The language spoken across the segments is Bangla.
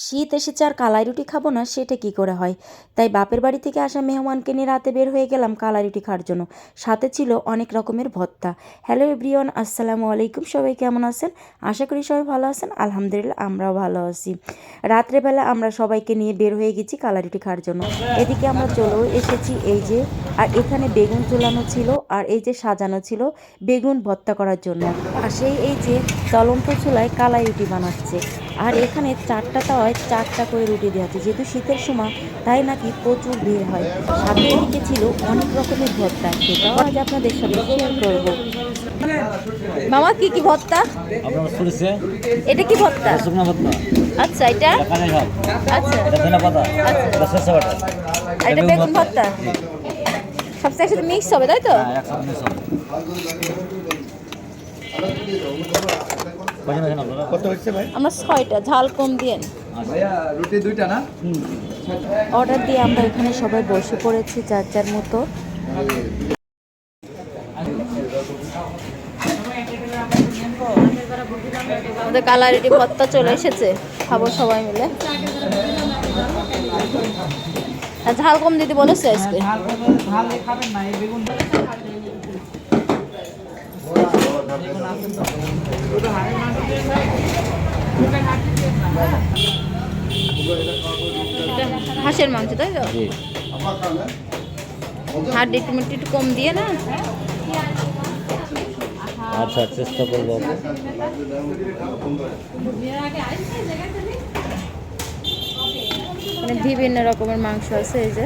শীত এসেছে আর কালাই রুটি খাবো না সেটা কি করে হয়। তাই বাপের বাড়ি থেকে আসা মেহমানকে নিয়ে রাতে বের হয়ে গেলাম কালাই রুটি খাওয়ার জন্য। সাথে ছিল অনেক রকমের ভর্তা। হ্যালো এভরিওয়ান, আসসালামু আলাইকুম। সবাই কেমন আছেন? আশা করি সবাই ভালো আছেন। আলহামদুলিল্লাহ আমরাও ভালো আছি। রাত্রেবেলা আমরা সবাইকে নিয়ে বের হয়ে গেছি কালাই রুটি খাওয়ার জন্য। এদিকে আমরা চলেও এসেছি এই যে, আর এখানে বেগুন ঝোলানো ছিল আর এই যে সাজানো ছিল বেগুন ভর্তা করার জন্য। পাশেই এই যে চলন্ত চুলায় কালাই রুটি বানাচ্ছে। আর এখানে 4টা তাওয়ায় 4টা করে রুটি দেওয়া আছে। যেহেতু শীতের সময় তাই নাকি প্রচুর ভিড় হয়। সাথে এদিকে ছিল অনেক রকমের ভর্তা, সেটাও আজ আপনাদের সাথে শেয়ার করব। মামা কি কি ভর্তা? এটা কি ভর্তা? আচ্ছা, এটা আচ্ছা, এটা বেগুন ভর্তা সব একসাথে মিক্স হবে তাই তো? আমরা 6টা, ঝাল কম দিয়ে রুটি 2টা না অর্ডার দিয়ে আমরা এখানে সবাই বসে পড়েছি যার যার মতো। আমাদের কালাই রুটি ভর্তা চলে এসেছে, খাবো সবাই মিলে। ঝাল কম দিতে বলেছে আজকে। হাঁসের মাংস তাই তো? হাড় একটু একটু কম দিয়ে না। আচ্ছা, চেষ্টা করবো। মানে বিভিন্ন রকমের মাংস আছে। এই যে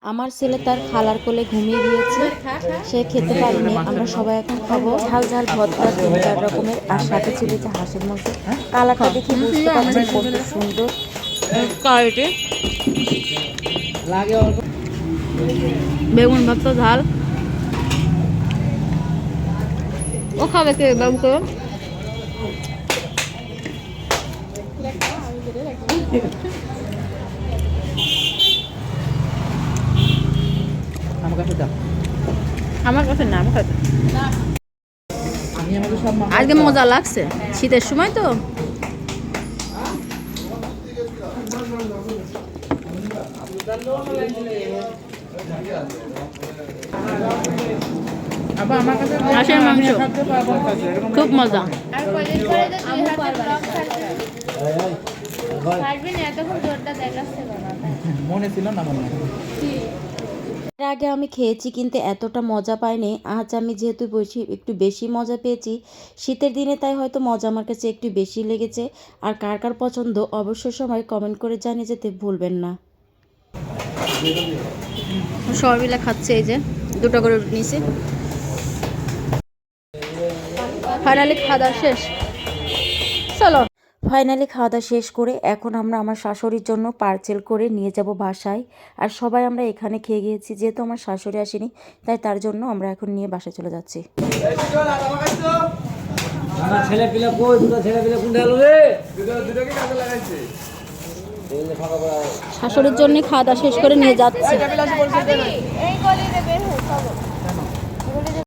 আমার ছেলে তার খালার কোলে ঘুমিয়ে গিয়েছে, সে খেতে পারেনি। আমরা সবাই এখন খাবো ঝাল ঝাল ভর্তা 3-4 রকমের, আর সাথে ছিল যে হাঁসের মাংস। কালারটা দেখে বুঝতে পারছেন কত সুন্দর। বেগুন ভর্তা ঝাল ও খাবে কে বাবু কে? আমার কাছে না, আমার কাছে আজকে মজা লাগছে, শীতের সময় তো। হাঁসের মাংস খুব মজা। মনে ছিল না মনে এর আগে আমি খেয়েছি কিন্তু এতটা মজা পাইনি। আজ আমি যেহেতু একটু বেশি মজা পেয়েছি শীতের দিনে, তাই হয়তো মজা আমার কাছে একটু বেশি লেগেছে। আর কার কার পছন্দ অবশ্যই সময় কমেন্ট করে জানিয়ে যেতে ভুলবেন না। সবাই মিলে খাচ্ছে, এই যে 2টা করে নিয়েছি। ফাইনালি খাওয়া দাওয়া শেষ। চলো, ফাইনালি খাওয়া দাওয়া শেষ করে এখন আমরা আমার শাশুড়ির জন্য পার্সেল করে নিয়ে যাব বাসায়। আর সবাই আমরা এখানে খেয়ে গিয়েছি, যেহেতু আমার শাশুড়ি আসেনি তাই তার জন্য আমরা এখন নিয়ে বাসায় চলে যাচ্ছি। শাশুড়ির জন্য খাওয়া দাওয়া শেষ করে নিয়ে যাচ্ছি।